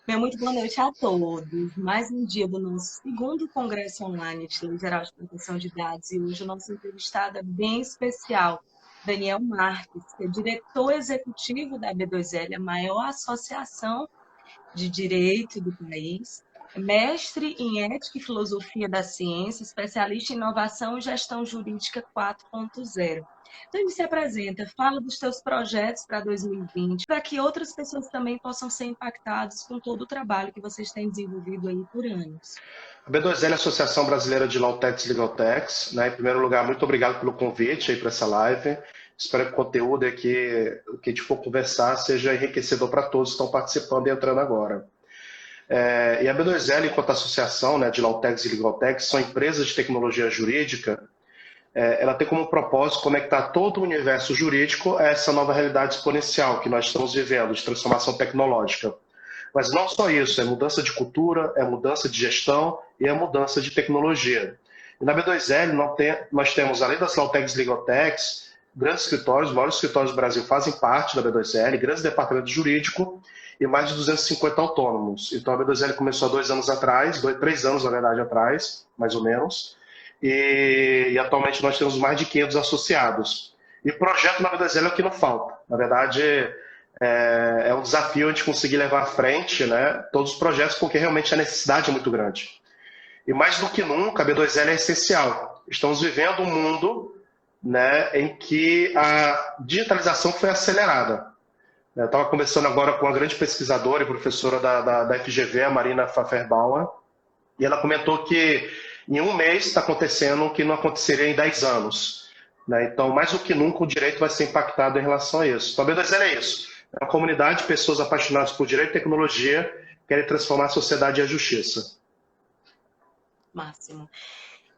Muito boa noite a todos. Mais um dia do nosso segundo Congresso Online de Lei Geral de Proteção de Dados e hoje o nosso entrevistado é bem especial, Daniel Marques, que é diretor executivo da B2L, a maior associação de direito do país, mestre em ética e filosofia da ciência, especialista em inovação e gestão jurídica 4.0. Então, ele se apresenta, fala dos seus projetos para 2020, para que outras pessoas também possam ser impactadas com todo o trabalho que vocês têm desenvolvido aí por anos. A B2L é a Associação Brasileira de Lawtechs e Legaltechs. Né? Em primeiro lugar, muito obrigado pelo convite aí para essa live. Espero que o conteúdo aqui, o que a gente for conversar, seja enriquecedor para todos que estão participando e entrando agora. E a B2L, enquanto associação, né, de Lawtechs e Legaltechs, são empresas de tecnologia jurídica. Ela tem como propósito conectar todo o universo jurídico a essa nova realidade exponencial que nós estamos vivendo, de transformação tecnológica. Mas não só isso, é mudança de cultura, é mudança de gestão e é mudança de tecnologia. E na B2L nós temos, além das Lawtechs e Legaltechs, grandes escritórios, os maiores escritórios do Brasil fazem parte da B2L, grandes departamentos jurídicos e mais de 250 autônomos. Então a B2L começou há 2 anos atrás, 3 anos na verdade atrás, mais ou menos, e atualmente nós temos mais de 500 associados. E projeto na B2L é o que não falta. Na verdade, é um desafio a gente conseguir levar à frente, né, todos os projetos, porque realmente a necessidade é muito grande. E mais do que nunca, a B2L é essencial. Estamos vivendo um mundo, né, em que a digitalização foi acelerada. Eu estava conversando agora com uma grande pesquisadora e professora da FGV, a Marina Pfefferbauer, e ela comentou que em um mês está acontecendo o que não aconteceria em 10 anos. Né? Então, mais do que nunca, o direito vai ser impactado em relação a isso. Então, a B2L é isso. É uma comunidade de pessoas apaixonadas por direito e tecnologia que querem transformar a sociedade e a justiça. Máximo.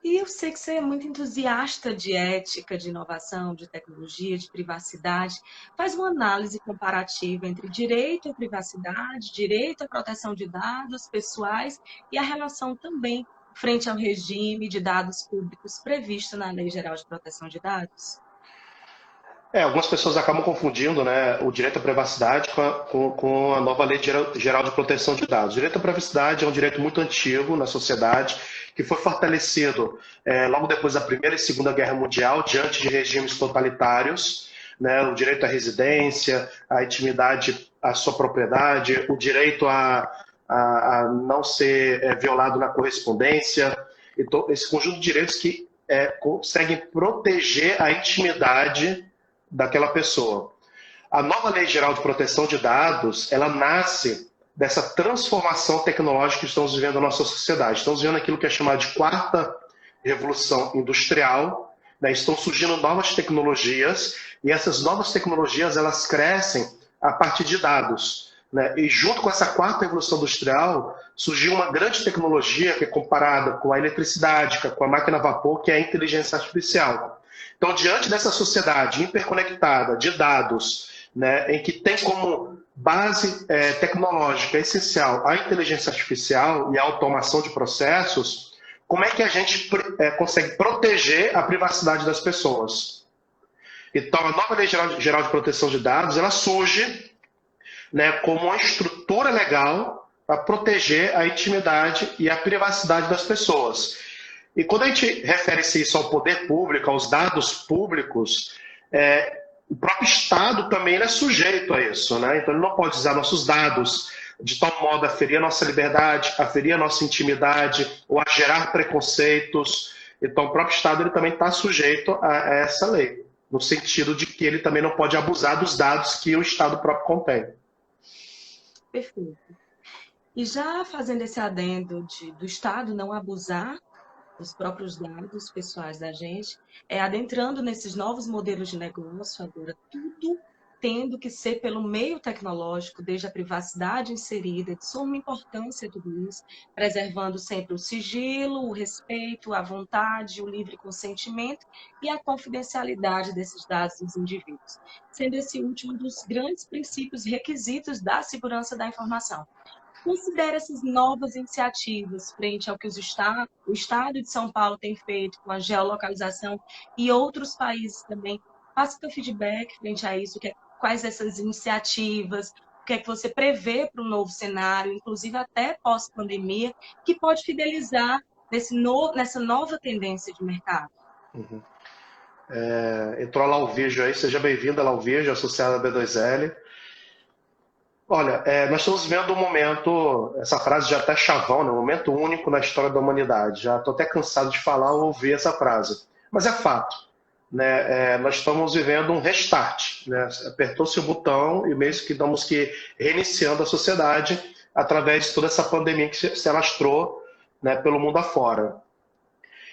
E eu sei que você é muito entusiasta de ética, de inovação, de tecnologia, de privacidade. Faz uma análise comparativa entre direito à privacidade, direito à proteção de dados pessoais e a relação também frente ao regime de dados públicos previsto na Lei Geral de Proteção de Dados. Algumas pessoas acabam confundindo, né, o direito à privacidade com a nova Lei Geral de Proteção de Dados. O direito à privacidade é um direito muito antigo na sociedade, que foi fortalecido logo depois da Primeira e Segunda Guerra Mundial, diante de regimes totalitários, né, o direito à residência, à intimidade, à sua propriedade, o direito a não ser violado na correspondência. Então, esse conjunto de direitos que conseguem proteger a intimidade daquela pessoa. A nova Lei Geral de Proteção de Dados, ela nasce dessa transformação tecnológica que estamos vivendo na nossa sociedade. Estamos vivendo aquilo que é chamado de quarta revolução industrial, né? Estão surgindo novas tecnologias e essas novas tecnologias elas crescem a partir de dados. Né? E junto com essa quarta revolução industrial surgiu uma grande tecnologia que é comparada com a eletricidade, com a máquina a vapor, que é a inteligência artificial. Então, diante dessa sociedade hiperconectada de dados, né, em que tem como base tecnológica essencial a inteligência artificial e a automação de processos, como é que a gente consegue proteger a privacidade das pessoas? Então, a nova Lei Geral de Proteção de Dados, ela surge, né, como uma estrutura legal para proteger a intimidade e a privacidade das pessoas. E quando a gente refere-se isso ao poder público, aos dados públicos, o próprio Estado também é sujeito a isso. Né? Então ele não pode usar nossos dados de tal modo a ferir a nossa liberdade, a ferir a nossa intimidade ou a gerar preconceitos. Então o próprio Estado ele também está sujeito a essa lei, no sentido de que ele também não pode abusar dos dados que o Estado próprio contém. Perfeito. E já fazendo esse adendo do Estado não abusar dos próprios dados pessoais da gente, adentrando nesses novos modelos de negócio, agora tudo tendo que ser pelo meio tecnológico, desde a privacidade inserida, de suma importância tudo isso, preservando sempre o sigilo, o respeito, a vontade, o livre consentimento e a confidencialidade desses dados dos indivíduos, sendo esse último um dos grandes princípios requisitos da segurança da informação. Considera essas novas iniciativas frente ao que o Estado de São Paulo tem feito com a geolocalização e outros países também. Passa o teu feedback frente a isso, quais essas iniciativas, que é que você prevê para o novo cenário, inclusive até pós-pandemia, que pode fidelizar nessa nova tendência de mercado? Uhum. Entrou a Lauvígio aí, seja bem-vinda, Lauvígio, associada à B2L. Olha, nós estamos vivendo um momento, essa frase já até chavão, né? Um momento único na história da humanidade. Já estou até cansado de falar ou ouvir essa frase, mas é fato, né? Nós estamos vivendo um restart, né? Apertou-se o botão e mesmo que estamos que reiniciando a sociedade através de toda essa pandemia que se alastrou, né, pelo mundo afora.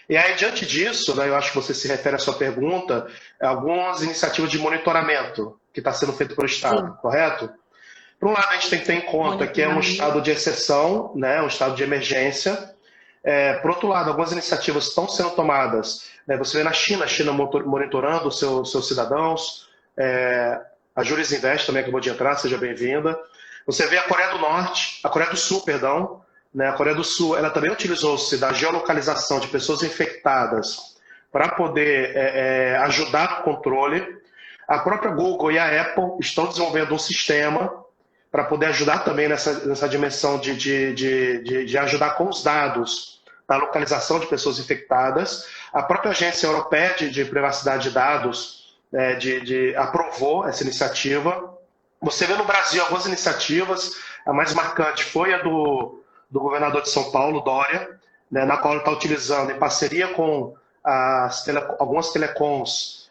E aí, diante disso, né, eu acho que você se refere à sua pergunta, algumas iniciativas de monitoramento que está sendo feito pelo Estado, Sim. correto? Por um lado, a gente tem que ter em conta que é um estado de exceção, né, um estado de emergência. Por outro lado, algumas iniciativas estão sendo tomadas. Né, você vê na China, a China monitorando os seus cidadãos. A Juris Invest também acabou de entrar, seja bem-vinda. Você vê a Coreia do Norte, a Coreia do Sul, perdão. Né, a Coreia do Sul, ela também utilizou-se da geolocalização de pessoas infectadas para poder ajudar no controle. A própria Google e a Apple estão desenvolvendo um sistema para poder ajudar também nessa dimensão de ajudar com os dados na localização de pessoas infectadas. A própria Agência Europeia de Privacidade de Dados aprovou essa iniciativa. Você vê no Brasil algumas iniciativas, a mais marcante foi a do governador de São Paulo, Dória, né, na qual ele está utilizando, em parceria com algumas telecoms,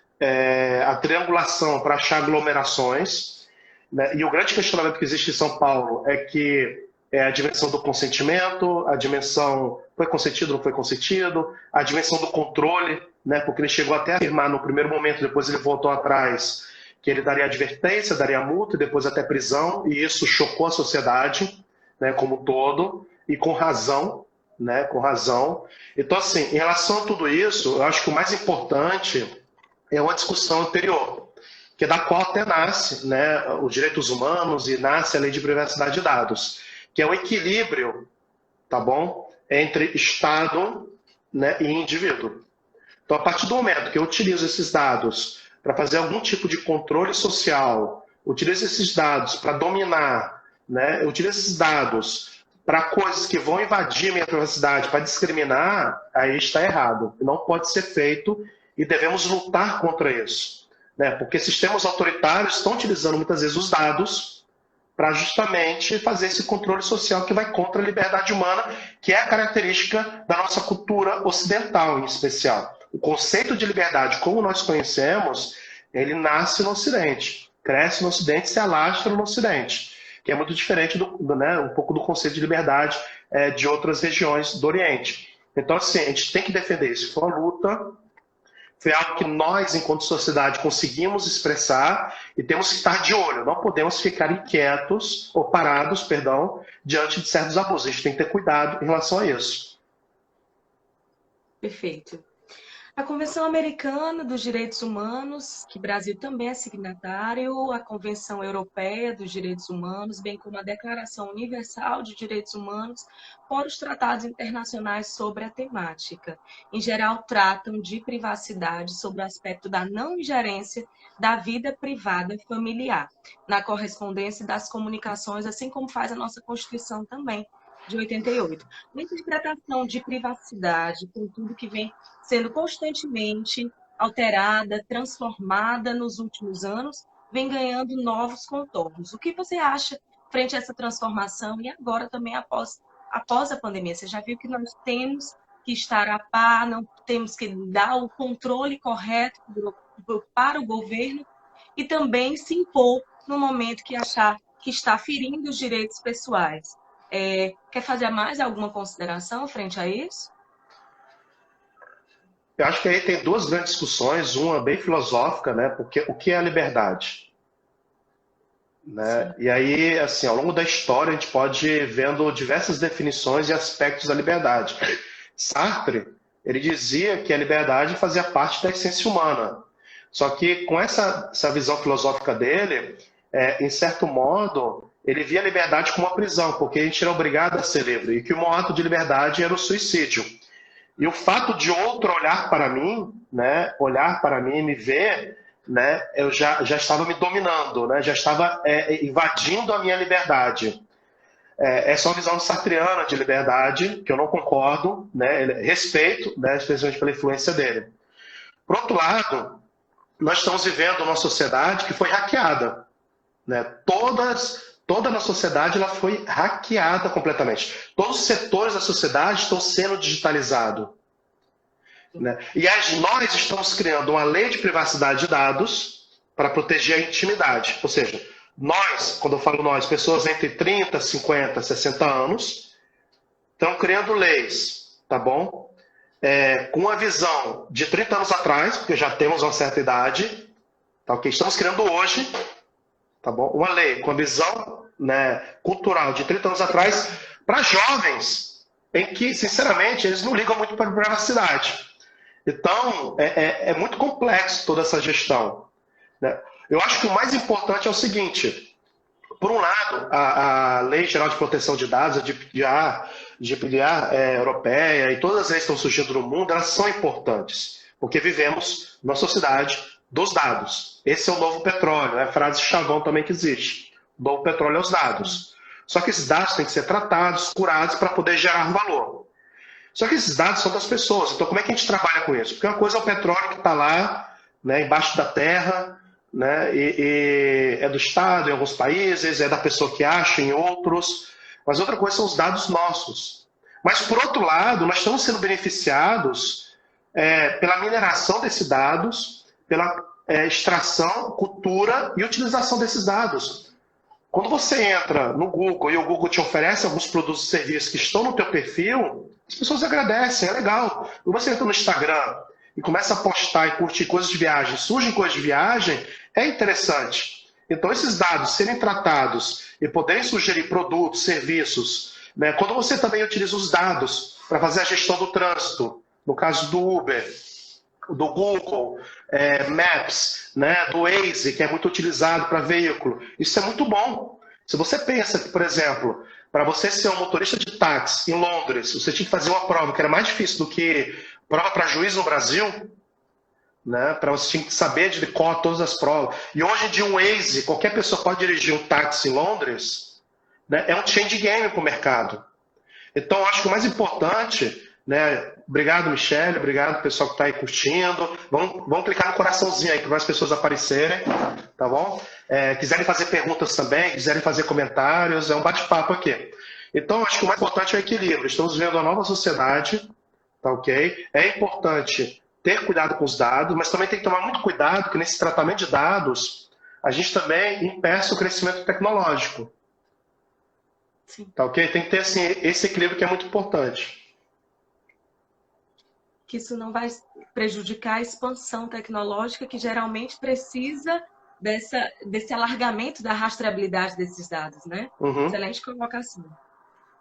a triangulação para achar aglomerações. Né? E o grande questionamento que existe em São Paulo é que a dimensão do consentimento, a dimensão foi consentido, não foi consentido, a dimensão do controle, né? Porque ele chegou até a afirmar no primeiro momento, depois ele voltou atrás, que ele daria advertência, daria multa e depois até prisão, e isso chocou a sociedade, né, como um todo, e com razão, né, com razão. Então, assim, em relação a tudo isso, eu acho que o mais importante é uma discussão anterior, que é da qual até nasce, né, os direitos humanos e nasce a lei de privacidade de dados, que é o equilíbrio, tá bom, entre Estado, né, e indivíduo. Então, a partir do momento que eu utilizo esses dados para fazer algum tipo de controle social, utilizo esses dados para dominar, né, eu utilizo esses dados para coisas que vão invadir minha privacidade, para discriminar, aí está errado. Não pode ser feito e devemos lutar contra isso. Né? Porque sistemas autoritários estão utilizando muitas vezes os dados para justamente fazer esse controle social que vai contra a liberdade humana, que é a característica da nossa cultura ocidental, em especial. O conceito de liberdade, como nós conhecemos, ele nasce no Ocidente, cresce no Ocidente e se alastra no Ocidente, que é muito diferente né, um pouco do conceito de liberdade de outras regiões do Oriente. Então, assim, a gente tem que defender isso. Foi uma luta. Foi algo que nós, enquanto sociedade, conseguimos expressar e temos que estar de olho. Não podemos ficar inquietos ou parados, perdão, diante de certos abusos. A gente tem que ter cuidado em relação a isso. Perfeito. A Convenção Americana dos Direitos Humanos, que o Brasil também é signatário, a Convenção Europeia dos Direitos Humanos, bem como a Declaração Universal de Direitos Humanos, fora os tratados internacionais sobre a temática. Em geral, tratam de privacidade sobre o aspecto da não ingerência da vida privada familiar, na correspondência das comunicações, assim como faz a nossa Constituição também, de 88. Uma interpretação de privacidade, com tudo que vem sendo constantemente alterada, transformada nos últimos anos, vem ganhando novos contornos. O que você acha frente a essa transformação e agora também após a pandemia? Você já viu que nós temos que estar a par, não temos que dar o controle correto para o governo e também se impor no momento que achar que está ferindo os direitos pessoais. Quer fazer mais alguma consideração frente a isso? Eu acho que aí tem duas grandes discussões, uma bem filosófica, né? Porque o que é a liberdade? Né? E aí, assim, ao longo da história, a gente pode ir vendo diversas definições e aspectos da liberdade. Sartre, ele dizia que a liberdade fazia parte da essência humana. Só que com essa visão filosófica dele, em certo modo, ele via a liberdade como uma prisão, porque a gente era obrigado a ser livre, e que o maior ato de liberdade era o suicídio. E o fato de outro olhar para mim, né, olhar para mim e me ver, né, eu já estava me dominando, né, já estava invadindo a minha liberdade. Essa é uma visão sartreana de liberdade, que eu não concordo, né, respeito, né, especialmente pela influência dele. Por outro lado, nós estamos vivendo uma sociedade que foi hackeada, né? Toda a sociedade ela foi hackeada completamente. Todos os setores da sociedade estão sendo digitalizados. Né? E nós estamos criando uma lei de privacidade de dados para proteger a intimidade. Ou seja, nós, quando eu falo nós, pessoas entre 30, 50, 60 anos, estão criando leis, tá bom? Com a visão de 30 anos atrás, porque já temos uma certa idade, tá ok? Estamos criando hoje, tá bom? Uma lei com a visão, né, cultural de 30 anos atrás para jovens, em que, sinceramente, eles não ligam muito para a privacidade. Então, é muito complexo toda essa gestão, né? Eu acho que o mais importante é o seguinte: por um lado, a Lei Geral de Proteção de Dados, a GDPR europeia e todas as leis que estão surgindo no mundo, elas são importantes, porque vivemos numa sociedade dos dados. Esse é o novo petróleo, é a frase chavão também que existe. O novo petróleo é os dados. Só que esses dados têm que ser tratados, curados, para poder gerar valor. Só que esses dados são das pessoas, então como é que a gente trabalha com isso? Porque uma coisa é o petróleo que está lá, né, embaixo da terra, né, e é do Estado em alguns países, é da pessoa que acha em outros, mas outra coisa são os dados nossos. Mas, por outro lado, nós estamos sendo beneficiados pela mineração desses dados, pela extração, cultura e utilização desses dados. Quando você entra no Google e o Google te oferece alguns produtos e serviços que estão no teu perfil, as pessoas agradecem, é legal. Quando você entra no Instagram e começa a postar e curtir coisas de viagem, surgem coisas de viagem, é interessante. Então, esses dados serem tratados e poderem sugerir produtos, serviços, né? Quando você também utiliza os dados para fazer a gestão do trânsito, no caso do Uber, do Google Maps, né? Do Waze, que é muito utilizado para veículo, isso é muito bom. Se você pensa que, por exemplo, para você ser um motorista de táxi em Londres, você tinha que fazer uma prova que era mais difícil do que prova para juiz no Brasil, né? Para você tinha que saber de cor todas as provas. E hoje em dia um Waze, qualquer pessoa pode dirigir um táxi em Londres, né? É um change game para o mercado. Então, acho que o mais importante, né? Obrigado, Michele, obrigado pessoal que está aí curtindo. Vamos clicar no coraçãozinho aí para mais pessoas aparecerem, tá bom? Quiserem fazer perguntas também, quiserem fazer comentários, é um bate-papo aqui. Então, acho que o mais importante é o equilíbrio. Estamos vivendo uma nova sociedade, tá ok? É importante ter cuidado com os dados, mas também tem que tomar muito cuidado que nesse tratamento de dados a gente também impeça o crescimento tecnológico. Sim. Tá ok? Tem que ter assim, esse equilíbrio que é muito importante. Que isso não vai prejudicar a expansão tecnológica que geralmente precisa desse alargamento da rastreabilidade desses dados, né? Uhum. Excelente colocação.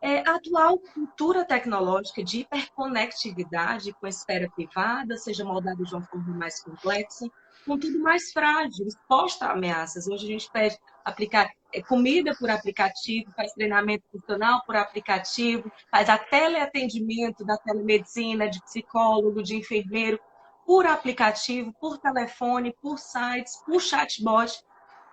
A atual cultura tecnológica de hiperconectividade com a esfera privada, seja moldada de uma forma mais complexa, contudo mais frágil, exposta a ameaças. Hoje a gente pede aplicar comida por aplicativo, faz treinamento funcional por aplicativo, faz a teleatendimento da telemedicina, de psicólogo, de enfermeiro, por aplicativo, por telefone, por sites, por chatbot.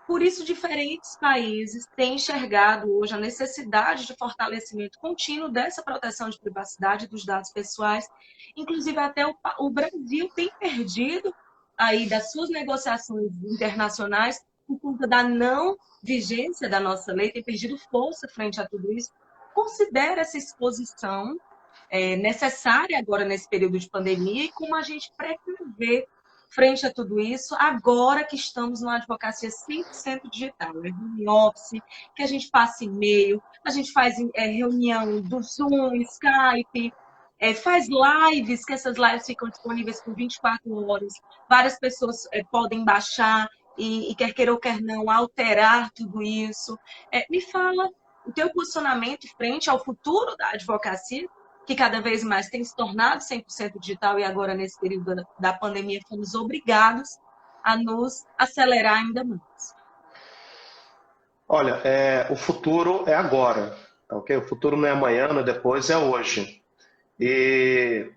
Por isso, diferentes países têm enxergado hoje a necessidade de fortalecimento contínuo dessa proteção de privacidade dos dados pessoais. Inclusive, até o Brasil tem perdido aí das suas negociações internacionais por conta da não vigência da nossa lei, tem perdido força frente a tudo isso. Considera essa exposição necessária agora nesse período de pandemia e como a gente pretende frente a tudo isso, agora que estamos numa advocacia 100% digital, home office, que a gente passa e-mail, a gente faz reunião do Zoom, Skype, faz lives, que essas lives ficam disponíveis por 24 horas, várias pessoas podem baixar e quer queira ou quer não, alterar tudo isso. Me fala o teu posicionamento frente ao futuro da advocacia, que cada vez mais tem se tornado 100% digital e agora, nesse período da pandemia, fomos obrigados a nos acelerar ainda mais. Olha, o futuro é agora, tá ok? O futuro não é amanhã, não é depois, é hoje. E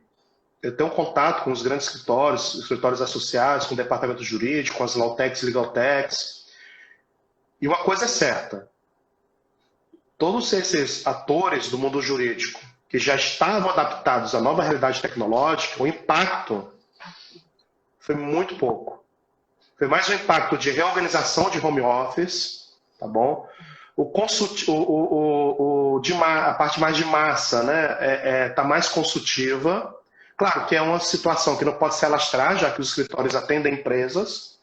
eu tenho um contato com os grandes escritórios associados, com o departamento jurídico, com as Lawtechs e Legaltechs, e uma coisa é certa, todos esses atores do mundo jurídico que já estavam adaptados à nova realidade tecnológica, o impacto foi muito pouco. Foi mais um impacto de reorganização de home office, tá bom? A parte mais de massa, né, tá mais consultiva. Claro que é uma situação que não pode se alastrar, já que os escritórios atendem empresas.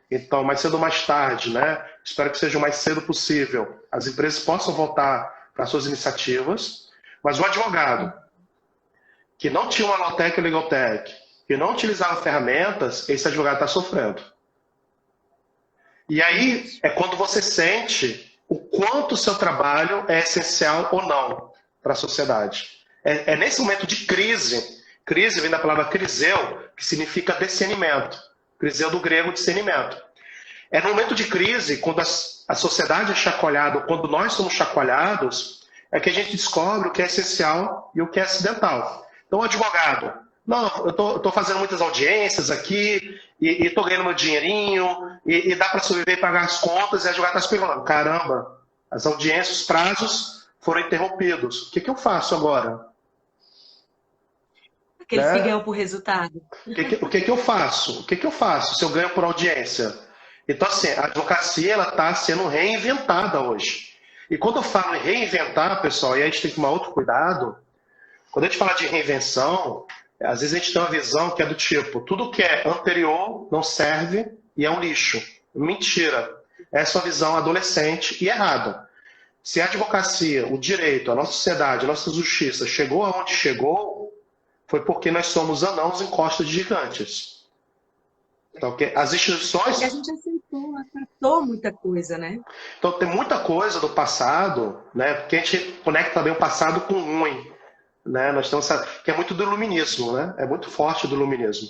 Então, mais cedo ou mais tarde, né, espero que seja o mais cedo possível, as empresas possam voltar para suas iniciativas. Mas o advogado que não tinha uma Lawtech ou Legaltech, que não utilizava ferramentas, esse advogado está sofrendo. E aí é quando você sente o quanto o seu trabalho é essencial ou não para a sociedade. É nesse momento de crise vem da palavra criseu, que significa discernimento. Criseu do grego, discernimento. É no momento de crise, quando a sociedade é chacoalhada, ou quando nós somos chacoalhados, é que a gente descobre o que é essencial e o que é acidental. Então, o advogado, não, eu estou fazendo muitas audiências aqui, e estou ganhando meu dinheirinho, e dá para sobreviver e pagar as contas, e o advogado está se perguntando, caramba, as audiências, os prazos foram interrompidos. O que eu faço agora? Aqueles que ganham por resultado. O que eu faço? O que eu faço se eu ganho por audiência? Então, assim, a advocacia está sendo reinventada hoje. E quando eu falo em reinventar, pessoal, e a gente tem que tomar outro cuidado, quando a gente fala de reinvenção, às vezes a gente tem uma visão que é do tipo, tudo que é anterior não serve e é um lixo. Mentira. Essa é uma visão adolescente e errada. Se a advocacia, o direito, a nossa sociedade, a nossa justiça chegou aonde chegou, foi porque nós somos anãos em costas de gigantes. Então, as instituições... Porque a gente acertou muita coisa, né? Então, tem muita coisa do passado, né? Porque a gente conecta também o passado com o ruim. Né? Nós temos que é muito do iluminismo, né? É muito forte do iluminismo.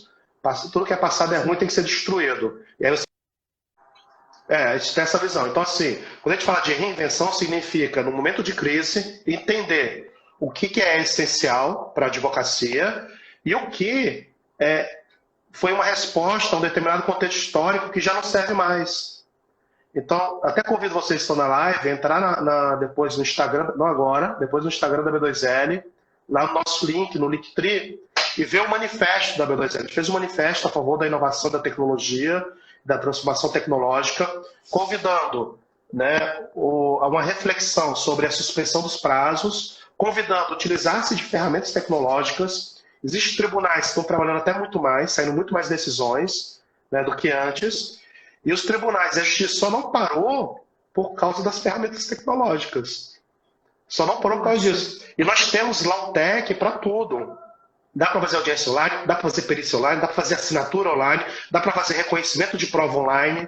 Tudo que é passado é ruim, tem que ser destruído. E aí você... a gente tem essa visão. Então, assim, quando a gente fala de reinvenção, significa, no momento de crise, entender o que é essencial para a advocacia e o que foi uma resposta a um determinado contexto histórico que já não serve mais. Então, até convido vocês que estão na live a entrar depois no Instagram, não agora, depois no Instagram da B2L, lá no nosso link, no Linktree, e ver o manifesto da B2L. A gente fez um manifesto a favor da inovação da tecnologia, da transformação tecnológica, convidando, né, a uma reflexão sobre a suspensão dos prazos, convidando a utilizar-se de ferramentas tecnológicas. Existem tribunais que estão trabalhando até muito mais, saindo muito mais decisões, né, do que antes, e os tribunais, a justiça só não parou por causa das ferramentas tecnológicas. Só não parou por causa disso. E nós temos Lawtech para tudo. Dá para fazer audiência online, dá para fazer perícia online, dá para fazer assinatura online, dá para fazer reconhecimento de prova online,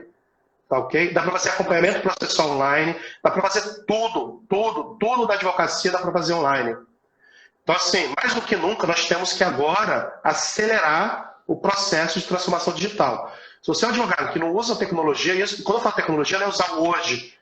tá ok? Dá para fazer acompanhamento processual online, dá para fazer tudo da advocacia dá para fazer online. Então, assim, mais do que nunca, nós temos que agora acelerar o processo de transformação digital. Se você é um advogado que não usa tecnologia, e quando eu falo tecnologia, não é usar Word,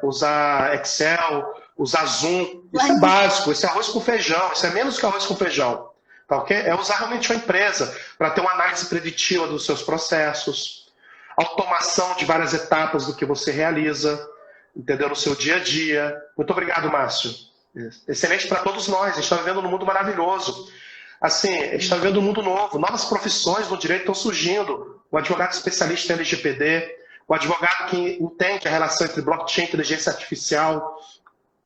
usar Excel, usar Zoom, isso é básico, isso é arroz com feijão, isso é menos que arroz com feijão. Tá, okay? É usar realmente uma empresa para ter uma análise preditiva dos seus processos, automação de várias etapas do que você realiza, entendeu? No seu dia a dia. Muito obrigado, Márcio. Excelente para todos nós, a gente está vivendo num mundo maravilhoso. Assim, a gente está vivendo um mundo novo, novas profissões no direito estão surgindo. O advogado especialista em LGPD, o advogado que entende a relação entre blockchain e inteligência artificial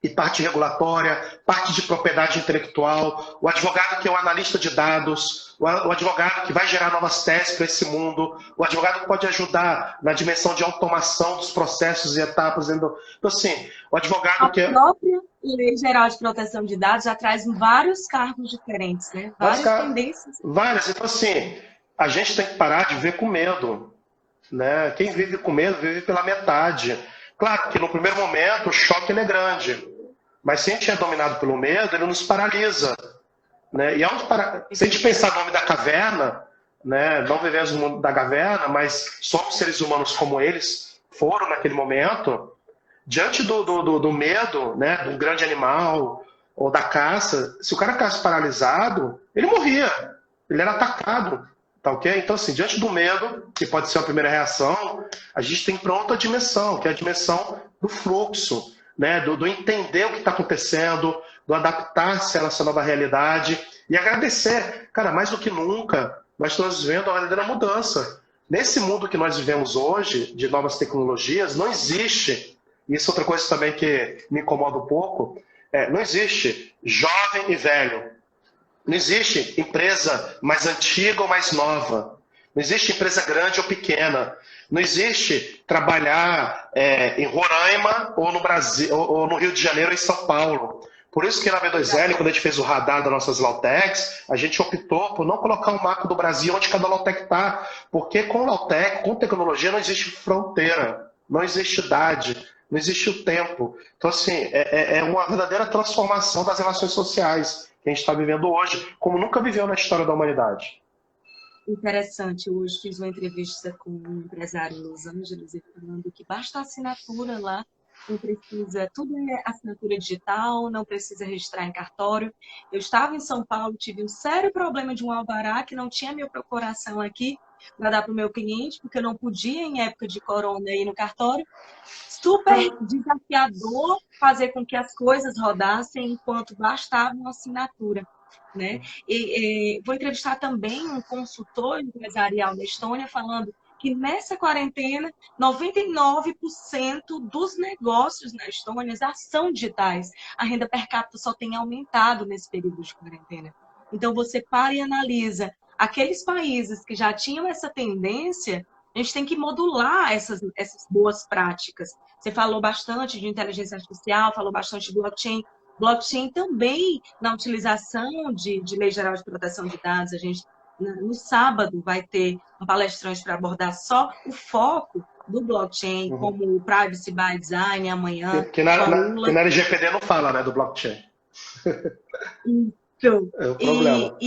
e parte regulatória, parte de propriedade intelectual, o advogado que é o analista de dados, o advogado que vai gerar novas teses para esse mundo, o advogado que pode ajudar na dimensão de automação dos processos e etapas. Então, assim, o advogado que é... A própria Lei Geral de Proteção de Dados já traz vários cargos diferentes, né? Várias tendências. Várias. Então, assim, a gente tem que parar de ver com medo. Né? Quem vive com medo vive pela metade. Claro que no primeiro momento o choque ele é grande, mas se a gente é dominado pelo medo, ele nos paralisa. Né? E se a gente pensar no nome da caverna, né? Não vivemos no mundo da caverna, mas somos seres humanos como eles foram naquele momento, diante do medo, né? Do grande animal, ou da caça, se o cara ficasse paralisado, ele morria, ele era atacado, tá ok? Então, assim, diante do medo, que pode ser a primeira reação, a gente tem para outra dimensão, que é a dimensão do fluxo, né? Do entender o que está acontecendo, do adaptar-se a essa nova realidade e agradecer. Cara, mais do que nunca, nós estamos vivendo uma verdadeira mudança. Nesse mundo que nós vivemos hoje, de novas tecnologias, não existe, e isso é outra coisa também que me incomoda um pouco, não existe jovem e velho. Não existe empresa mais antiga ou mais nova. Não existe empresa grande ou pequena. Não existe trabalhar em Roraima ou no Brasil, ou no Rio de Janeiro ou em São Paulo. Por isso que na B2L, quando a gente fez o radar das nossas Lautecs, a gente optou por não colocar um mapa do Brasil onde cada Lautec está. Porque com Lautec, com tecnologia, não existe fronteira, não existe idade, não existe o tempo. Então, assim, é uma verdadeira transformação das relações sociais que a gente está vivendo hoje, como nunca viveu na história da humanidade. Interessante. Hoje fiz uma entrevista com um empresário em Los Angeles e falando que basta a assinatura lá, não precisa, tudo é assinatura digital, não precisa registrar em cartório. Eu estava em São Paulo, tive um sério problema de um alvará que não tinha minha procuração aqui para dar para o meu cliente, porque eu não podia, em época de corona, ir no cartório. Super desafiador fazer com que as coisas rodassem enquanto bastava uma assinatura. Né? Vou entrevistar também um consultor empresarial da Estônia falando que nessa quarentena 99% dos negócios na Estônia já são digitais. A renda per capita só tem aumentado nesse período de quarentena. Então você para e analisa aqueles países que já tinham essa tendência, a gente tem que modular essas boas práticas. Você falou bastante de inteligência artificial, falou bastante de blockchain. Blockchain também na utilização de Lei Geral de Proteção de Dados. A gente, no sábado, vai ter um palestrante para abordar só o foco do blockchain, como o Privacy by Design, amanhã. Que na LGPD não fala, né, do blockchain. Então, é o problema.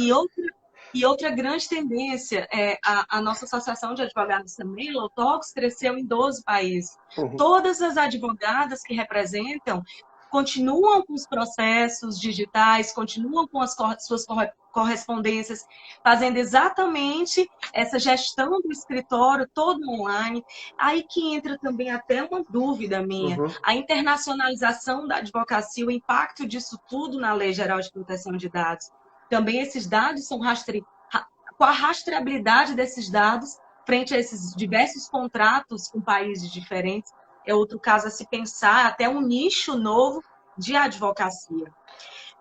E outra grande tendência é a nossa associação de advogados também, Lautox, cresceu em 12 países. Todas as advogadas que representam continuam com os processos digitais, continuam com as suas correspondências, fazendo exatamente essa gestão do escritório todo online. Aí que entra também até uma dúvida minha. A internacionalização da advocacia, o impacto disso tudo na Lei Geral de Proteção de Dados. Também esses dados são com a rastreabilidade desses dados frente a esses diversos contratos com países diferentes, é outro caso a se pensar, até um nicho novo de advocacia.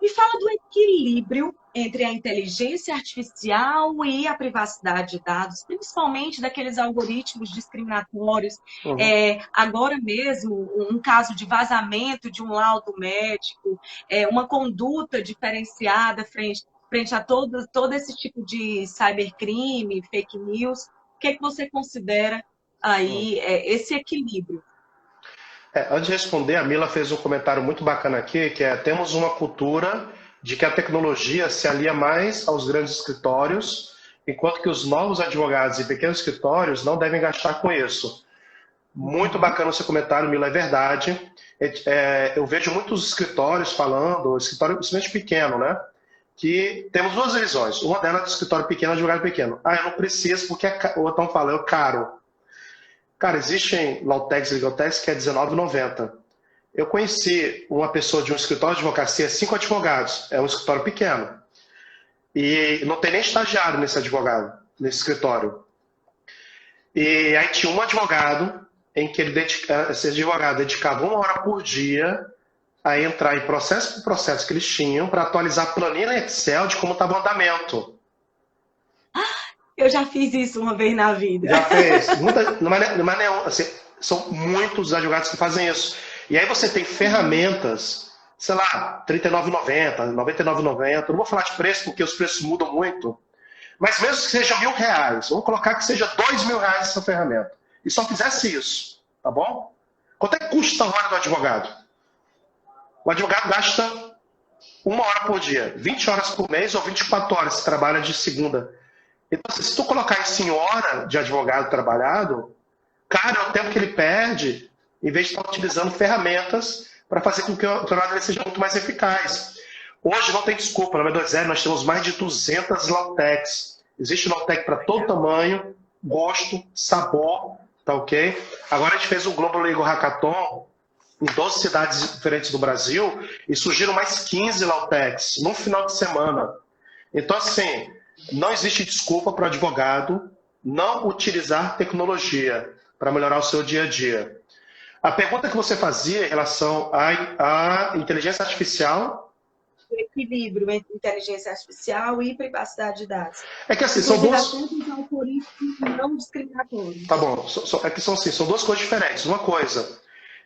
Me fala do equilíbrio entre a inteligência artificial e a privacidade de dados, principalmente daqueles algoritmos discriminatórios. Agora mesmo, um caso de vazamento de um laudo médico, uma conduta diferenciada frente a todo esse tipo de cybercrime, fake news. O que é que você considera aí esse equilíbrio? Antes de responder, a Mila fez um comentário muito bacana aqui, que temos uma cultura de que a tecnologia se alia mais aos grandes escritórios, enquanto que os novos advogados e pequenos escritórios não devem gastar com isso. Muito bacana o seu comentário, Mila, é verdade. Eu vejo muitos escritórios falando, escritório principalmente pequeno, né? Que temos duas visões. Uma delas é do escritório pequeno, advogado pequeno. Eu não preciso porque o outro fala, é caro. Cara, existem Lautecs e Legaltecs que é R$19,90. Eu conheci uma pessoa de um escritório de advocacia, 5 advogados, é um escritório pequeno. E não tem nem estagiário nesse escritório. E aí tinha um advogado em que esse advogado dedicava 1 hora por dia a entrar em processo por processo que eles tinham para atualizar a planilha Excel de como estava o andamento. Eu já fiz isso uma vez na vida. Já fez. Assim, são muitos advogados que fazem isso. E aí você tem ferramentas, sei lá, R$39,90, R$99,90. Não vou falar de preço porque os preços mudam muito. Mas mesmo que seja R$1.000, vamos colocar que seja R$2.000 essa ferramenta. E só fizesse isso, tá bom? Quanto é que custa a hora do advogado? O advogado gasta 1 hora por dia, 20 horas por mês ou 24 horas se trabalha de segunda. Então, se tu colocar isso em hora de advogado trabalhado, cara, é o tempo que ele perde, em vez de estar utilizando ferramentas para fazer com que o trabalho dele seja muito mais eficaz. Hoje não tem desculpa, na Medozero nós temos mais de 200 Lautechs. Existe Lautech para todo tamanho, gosto, sabor, tá ok? Agora a gente fez um Global Legal Hackathon em 12 cidades diferentes do Brasil e surgiram mais 15 Lautechs num final de semana. Então, assim, não existe desculpa para o advogado não utilizar tecnologia para melhorar o seu dia a dia. A pergunta que você fazia em relação à inteligência artificial... O equilíbrio entre inteligência artificial e privacidade de dados. É que assim, são duas... algoritmos não discriminatórios. Tá bom, é que são, assim, são duas coisas diferentes. Uma coisa,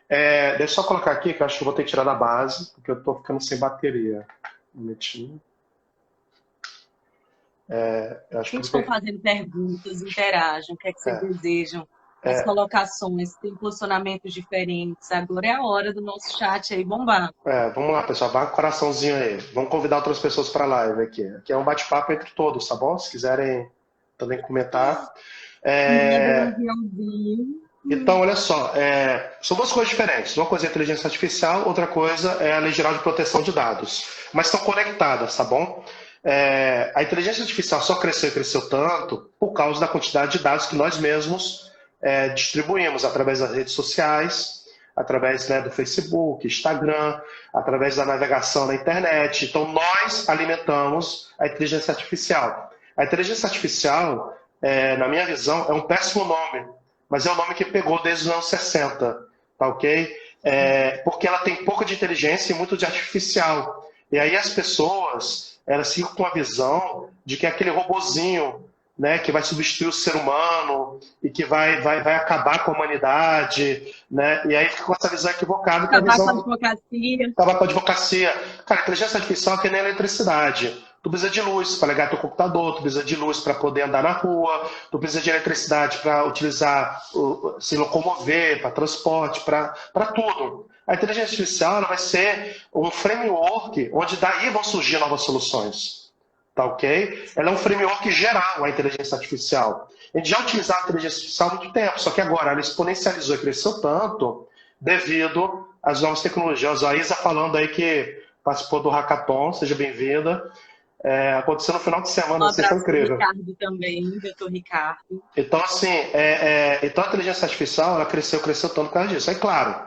deixa eu só colocar aqui, que eu acho que eu vou ter que tirar da base, porque eu estou ficando sem bateria. Um minutinho. Estão fazendo perguntas, interagem, o que é que vocês desejam, as colocações, tem posicionamentos diferentes. Agora é a hora do nosso chat aí bombar. Vamos lá, pessoal, vai com o coraçãozinho aí. Vamos convidar outras pessoas para a live aqui. Aqui é um bate-papo entre todos, tá bom? Se quiserem também comentar. Então, olha só, são duas coisas diferentes. Uma coisa é a inteligência artificial, outra coisa é a Lei Geral de Proteção de Dados. Mas estão conectadas, tá bom? A inteligência artificial só cresceu e cresceu tanto por causa da quantidade de dados que nós mesmos distribuímos através das redes sociais, através do Facebook, Instagram, através da navegação na internet. Então, nós alimentamos a inteligência artificial. A inteligência artificial, na minha visão, é um péssimo nome, mas é um nome que pegou desde os anos 60, tá ok? Porque ela tem pouco de inteligência e muito de artificial. E aí as pessoas, elas ficam com a visão de que é aquele robozinho, né, que vai substituir o ser humano e que vai acabar com a humanidade, né? E aí fica com essa visão equivocada. Acabar com a advocacia. Acabar com a advocacia. Cara, a inteligência artificial é que nem a eletricidade. Tu precisa de luz para ligar teu computador, tu precisa de luz para poder andar na rua, tu precisa de eletricidade para utilizar, se locomover, para transporte, para tudo. A inteligência artificial ela vai ser um framework onde daí vão surgir novas soluções. Tá ok? Ela é um framework geral, a inteligência artificial. A gente já utilizava a inteligência artificial há muito tempo, só que agora ela exponencializou e cresceu tanto devido às novas tecnologias. A Isa falando aí que participou do Hackathon, seja bem-vinda. Aconteceu no final de semana, vocês são incríveis. Ricardo também, doutor Ricardo. Então, assim, então a inteligência artificial ela cresceu tanto por causa disso. Aí, claro,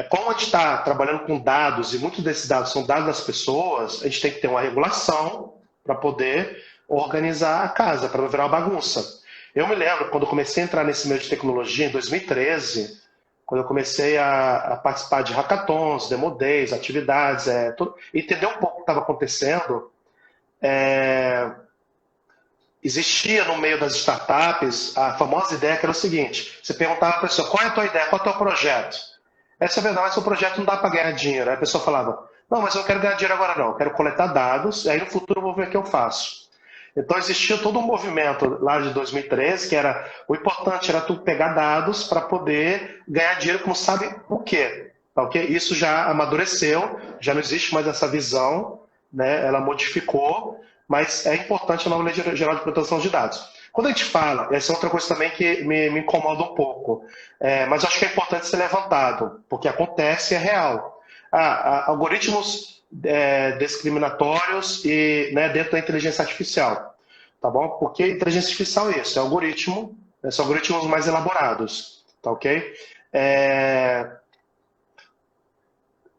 como a gente está trabalhando com dados, e muitos desses dados são dados das pessoas, a gente tem que ter uma regulação para poder organizar a casa, para não virar uma bagunça. Eu me lembro, quando eu comecei a entrar nesse meio de tecnologia, em 2013, quando eu comecei a participar de hackathons, demo days, atividades, entender um pouco o que estava acontecendo, existia no meio das startups a famosa ideia que era o seguinte, você perguntava para a pessoa, qual é a tua ideia, qual é o teu projeto? Essa é a verdade, mas o projeto não dá para ganhar dinheiro. Aí a pessoa falava, não, mas eu não quero ganhar dinheiro agora não, eu quero coletar dados, e aí no futuro eu vou ver o que eu faço. Então existia todo um movimento lá de 2013, que era, o importante era tu pegar dados para poder ganhar dinheiro com sabe o quê. Tá, okay? Isso já amadureceu, já não existe mais essa visão, né? Ela modificou, mas é importante a nova Lei Geral de Proteção de Dados. Quando a gente fala, essa é outra coisa também que me incomoda um pouco, mas eu acho que é importante ser levantado, porque acontece e é real. Algoritmos discriminatórios e, né, dentro da inteligência artificial, tá bom? Porque inteligência artificial é isso, algoritmo, são algoritmos mais elaborados, tá ok?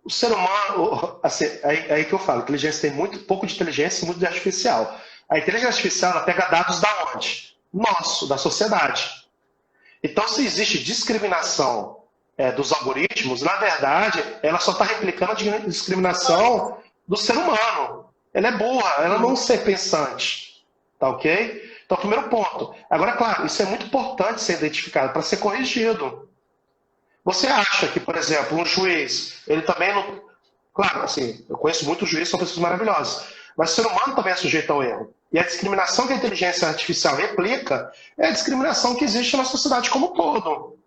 O ser humano, assim, aí que eu falo, inteligência tem muito pouco de inteligência e muito de artificial. A inteligência artificial ela pega dados da onde? Nosso, da sociedade. Então, se existe discriminação dos algoritmos, na verdade, ela só está replicando a discriminação do ser humano. Ela é burra, ela não é pensante. Tá ok? Então, primeiro ponto. Agora, claro, isso é muito importante ser identificado para ser corrigido. Você acha que, por exemplo, um juiz, ele também não... Claro, assim, eu conheço muitos juízes, são pessoas maravilhosas. Mas o ser humano também é sujeito ao erro. E a discriminação que a inteligência artificial replica é a discriminação que existe na sociedade como um todo.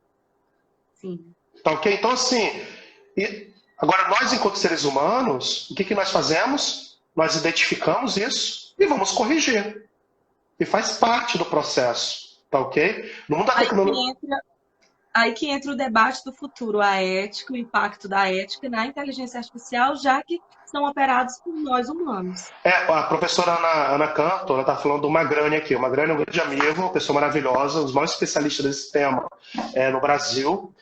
Sim. Tá ok? Então, assim, agora nós, enquanto seres humanos, o que nós fazemos? Nós identificamos isso e vamos corrigir. E faz parte do processo. Tá ok? No mundo da tecnologia... aí que entra o debate do futuro, a ética, o impacto da ética na inteligência artificial, já que são operados por nós humanos. A professora Ana Canto, ela está falando do Magrani aqui. O Magrani é um grande amigo, uma pessoa maravilhosa, um dos maiores especialistas desse tema no Brasil.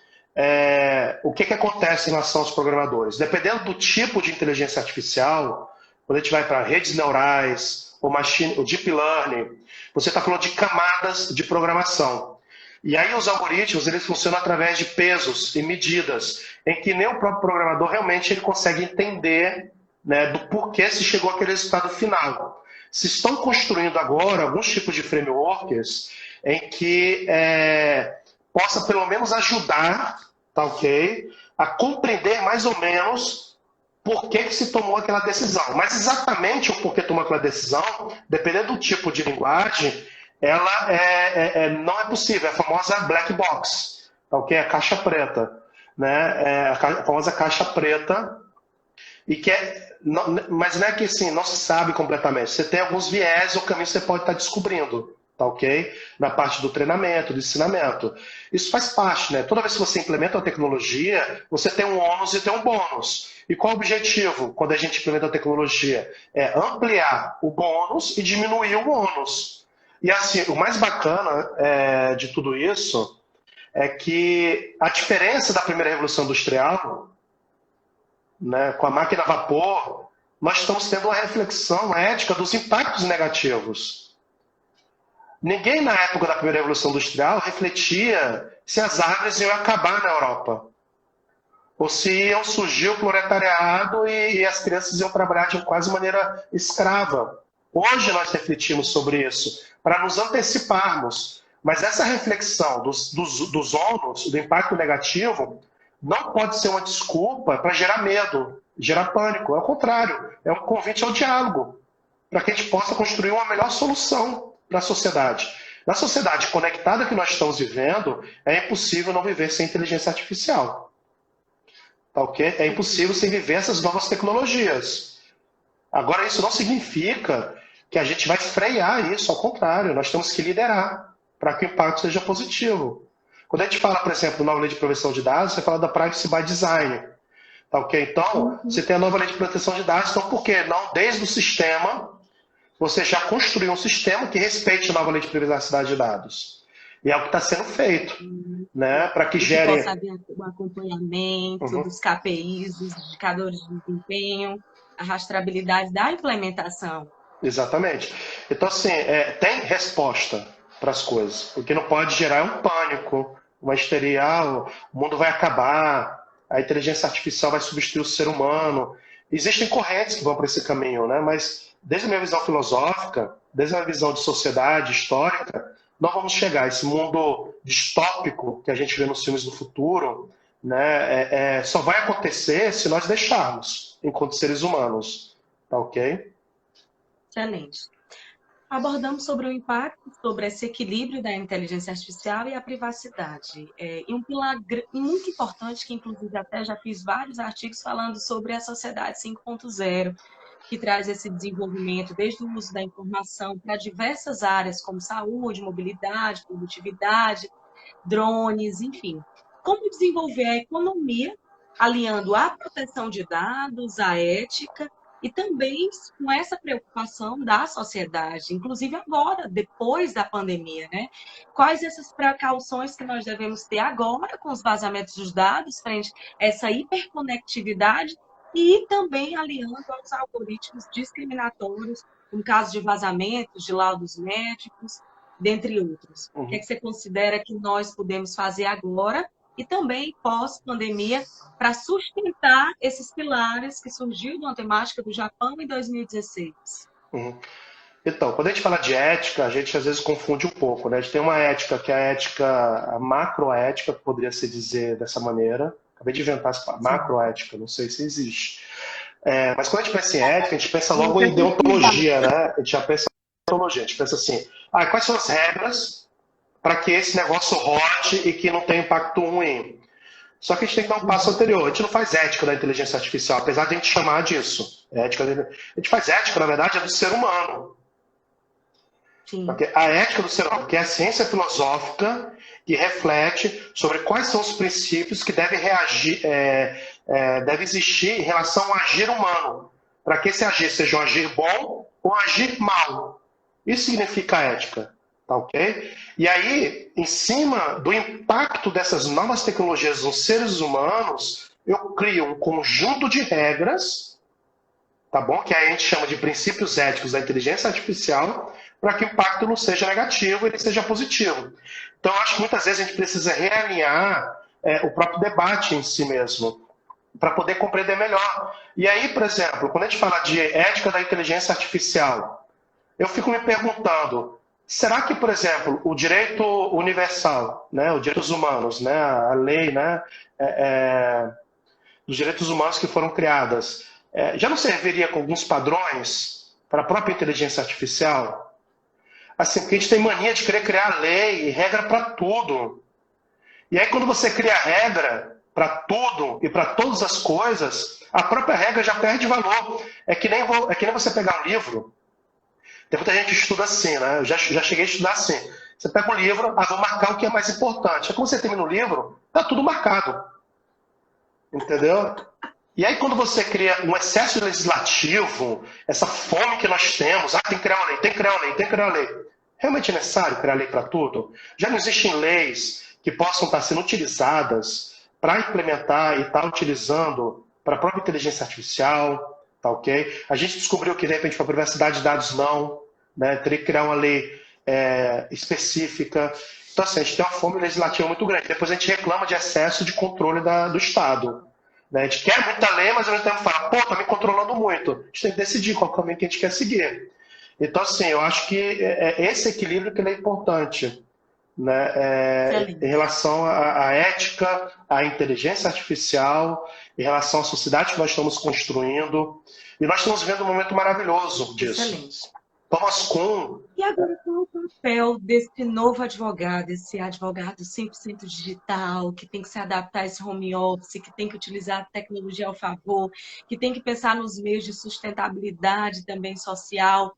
O que acontece em relação aos programadores? Dependendo do tipo de inteligência artificial, quando a gente vai para redes neurais, ou deep learning, você está falando de camadas de programação. E aí os algoritmos eles funcionam através de pesos e medidas, em que nem o próprio programador realmente ele consegue entender, né, do porquê se chegou àquele resultado final. Se estão construindo agora alguns tipos de frameworks em que possa pelo menos ajudar, tá ok, a compreender mais ou menos por que se tomou aquela decisão. Mas exatamente o porquê tomou aquela decisão, dependendo do tipo de linguagem, ela não é possível. É a famosa black box, tá ok? A caixa preta, né? A famosa caixa preta, e mas não é que assim, não se sabe completamente. Você tem alguns viés ou caminhos que você pode estar descobrindo, tá ok? Na parte do treinamento, do ensinamento. Isso faz parte, né? Toda vez que você implementa uma tecnologia, você tem um ônus e tem um bônus. E qual o objetivo quando a gente implementa a tecnologia? É ampliar o bônus e diminuir o ônus. E assim, o mais bacana de tudo isso é que a diferença da primeira revolução industrial, né, com a máquina a vapor, nós estamos tendo uma reflexão ética dos impactos negativos. Ninguém na época da primeira revolução industrial refletia se as árvores iam acabar na Europa, ou se iam surgir o proletariado e as crianças iam trabalhar de quase maneira escrava. Hoje nós refletimos sobre isso, para nos anteciparmos. Mas essa reflexão dos ônus, do impacto negativo, não pode ser uma desculpa para gerar medo, gerar pânico. É o contrário, é um convite ao diálogo, para que a gente possa construir uma melhor solução para a sociedade. Na sociedade conectada que nós estamos vivendo, é impossível não viver sem inteligência artificial. Tá, okay? É impossível sem viver essas novas tecnologias. Agora, isso não significa que a gente vai frear isso, ao contrário, nós temos que liderar para que o impacto seja positivo. Quando a gente fala, por exemplo, da nova lei de proteção de dados, você fala da privacy by design. Tá, okay? Então, você tem a nova lei de proteção de dados, então por que não, desde o sistema, você já construiu um sistema que respeite a nova lei de privacidade de dados? E é o que está sendo feito, né? Para que gere... possa haver o acompanhamento dos KPIs, dos indicadores de desempenho, a rastreabilidade da implementação. Exatamente. Então, assim, tem resposta para as coisas. O que não pode gerar é um pânico, uma histeria, o mundo vai acabar, a inteligência artificial vai substituir o ser humano. Existem correntes que vão para esse caminho, né? Mas desde a minha visão filosófica, desde a minha visão de sociedade histórica, nós vamos chegar a esse mundo distópico que a gente vê nos filmes do futuro, né? Só vai acontecer se nós deixarmos, enquanto seres humanos. Tá ok? Excelente. Abordamos sobre o impacto, sobre esse equilíbrio da inteligência artificial e a privacidade. E um pilar muito importante, que inclusive até já fiz vários artigos falando sobre a sociedade 5.0, que traz esse desenvolvimento desde o uso da informação para diversas áreas, como saúde, mobilidade, produtividade, drones, enfim. Como desenvolver a economia, alinhando a proteção de dados, a ética, e também com essa preocupação da sociedade, inclusive agora, depois da pandemia, né? Quais essas precauções que nós devemos ter agora com os vazamentos dos dados frente a essa hiperconectividade e também aliando aos algoritmos discriminatórios, no caso de vazamentos, de laudos médicos, dentre outros. O que é que você considera que nós podemos fazer agora e também pós-pandemia, para sustentar esses pilares que surgiu na temática do Japão em 2016. Então, quando a gente fala de ética, a gente às vezes confunde um pouco, né? A gente tem uma ética que é a ética, a macroética, poderia se dizer dessa maneira. Acabei de inventar essa macroética, não sei se existe. Mas quando a gente pensa em ética, a gente pensa logo em deontologia, né? A gente já pensa em deontologia, a gente pensa assim, quais são as regras para que esse negócio rode e que não tenha impacto ruim? Só que a gente tem que dar um passo anterior. A gente não faz ética da inteligência artificial, apesar de a gente chamar disso. A gente faz ética, na verdade, é do ser humano. Porque a ética do ser humano, que é a ciência filosófica que reflete sobre quais são os princípios que devem reagir, deve existir em relação ao agir humano, para que esse agir seja um agir bom ou um agir mal. Isso significa ética, tá ok? E aí, em cima do impacto dessas novas tecnologias nos seres humanos, eu crio um conjunto de regras, tá bom? Que aí a gente chama de princípios éticos da inteligência artificial, para que o impacto não seja negativo, ele seja positivo. Então, eu acho que muitas vezes a gente precisa realinhar o próprio debate em si mesmo, para poder compreender melhor. E aí, por exemplo, quando a gente fala de ética da inteligência artificial, eu fico me perguntando, será que, por exemplo, o direito universal, né, os direitos humanos, né, a lei, né, dos direitos humanos que foram criadas, já não serviria com alguns padrões para a própria inteligência artificial? Assim, porque a gente tem mania de querer criar lei e regra para tudo. E aí, quando você cria regra para tudo e para todas as coisas, a própria regra já perde valor. É que nem você pegar um livro. Tem muita gente que estuda assim, né? Eu já cheguei a estudar assim. Você pega um livro, vou marcar o que é mais importante. Aí, quando você termina o livro, tá tudo marcado. Entendeu? E aí, quando você cria um excesso legislativo, essa fome que nós temos, tem que criar uma lei, tem que criar uma lei, tem que criar uma lei. Realmente é necessário criar lei para tudo? Já não existem leis que possam estar sendo utilizadas para implementar e estar utilizando para a própria inteligência artificial, tá ok? A gente descobriu que, de repente, para a privacidade de dados não, né? Teria que criar uma lei específica. Então, assim, a gente tem uma fome legislativa muito grande. Depois a gente reclama de excesso de controle do Estado. Né? A gente quer muita lei, mas ao mesmo tempo fala, pô, tá me controlando muito. A gente tem que decidir qual caminho que a gente quer seguir. Então, assim, eu acho que esse equilíbrio que ele é importante, né? Em relação à ética, à inteligência artificial, em relação à sociedade que nós estamos construindo. E nós estamos vivendo um momento maravilhoso disso. Excelente. Thomas Kuhn. E agora, qual é o papel desse novo advogado, esse advogado 100% digital, que tem que se adaptar a esse home office, que tem que utilizar a tecnologia ao favor, que tem que pensar nos meios de sustentabilidade também social,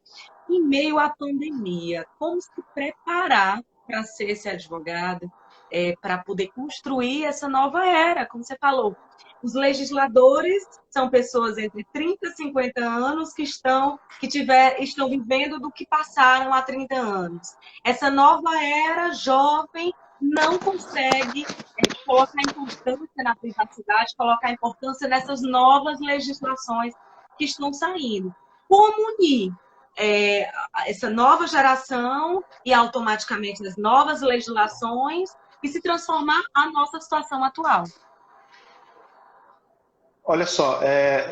em meio à pandemia? Como se preparar para ser esse advogado, para poder construir essa nova era, como você falou? Os legisladores são pessoas entre 30 e 50 anos que estão vivendo do que passaram há 30 anos. Essa nova era jovem não consegue colocar importância na privacidade, colocar importância nessas novas legislações que estão saindo. Como unir essa nova geração e automaticamente as novas legislações e se transformar a nossa situação atual? Olha só,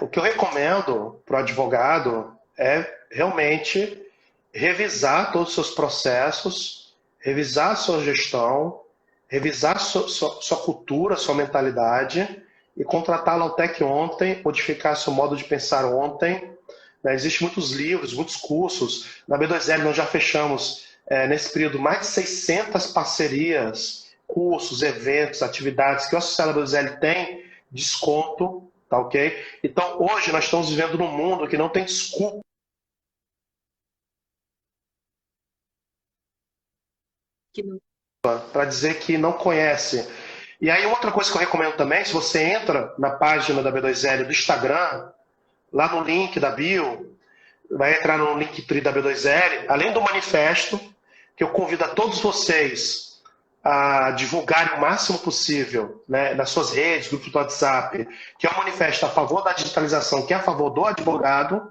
o que eu recomendo para o advogado é realmente revisar todos os seus processos, revisar a sua gestão, revisar sua cultura, sua mentalidade e contratar a Lautec ontem, modificar seu modo de pensar ontem. Né? Existem muitos livros, muitos cursos. Na B2L nós já fechamos, nesse período, mais de 600 parcerias, cursos, eventos, atividades que o Associado da B2L tem desconto. Tá ok? Então, hoje nós estamos vivendo num mundo que não tem desculpa para dizer que não conhece. E aí, outra coisa que eu recomendo também, se você entra na página da B2L do Instagram, lá no link da bio, vai entrar no Linktree da B2L, além do manifesto, que eu convido a todos vocês a divulgarem o máximo possível, né, nas suas redes, grupos do WhatsApp, que é um manifesto a favor da digitalização, que é a favor do advogado.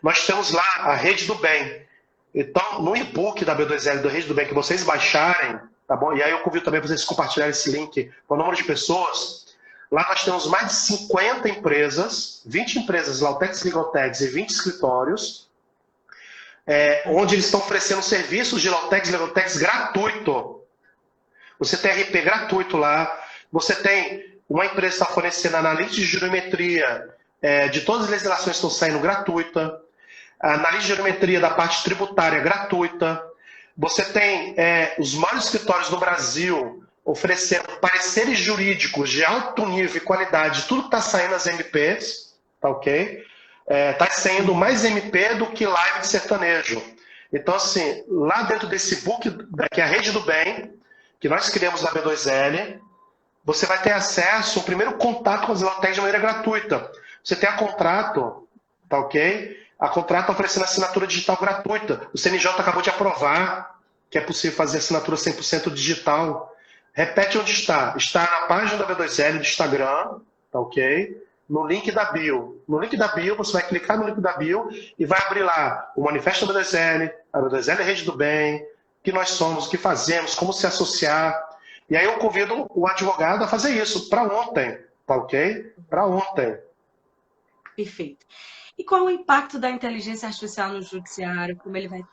Nós temos lá a Rede do Bem. Então, no e-book da B2L da Rede do Bem, que vocês baixarem, tá bom? E aí eu convido também vocês compartilharem esse link para o número de pessoas. Lá nós temos mais de 50 empresas, 20 empresas Lautex Legaltex e 20 escritórios, onde eles estão oferecendo serviços de Lautex Legaltex gratuito. Você tem RP gratuito lá, você tem uma empresa que está fornecendo análise de geometria de todas as legislações que estão saindo gratuita, a análise de geometria da parte tributária gratuita, você tem os maiores escritórios do Brasil oferecendo pareceres jurídicos de alto nível e qualidade, tudo que está saindo nas MPs, tá ok? Está saindo mais MP do que live de sertanejo. Então, assim, lá dentro desse book, que é a Rede do Bem, que nós criamos na B2L, você vai ter acesso, o primeiro contato com as Lautex de maneira gratuita. Você tem a contrato, tá ok? A contrato oferecendo assinatura digital gratuita. O CNJ acabou de aprovar que é possível fazer assinatura 100% digital. Repete onde está. Está na página da B2L do Instagram, tá ok? No link da bio. No link da bio, você vai clicar no link da bio e vai abrir lá o Manifesto da B2L, a B2L é Rede do Bem, o que nós somos, o que fazemos, como se associar. E aí eu convido o advogado a fazer isso para ontem, tá ok? Para ontem. Perfeito. E qual o impacto da inteligência artificial no judiciário? Como ele vai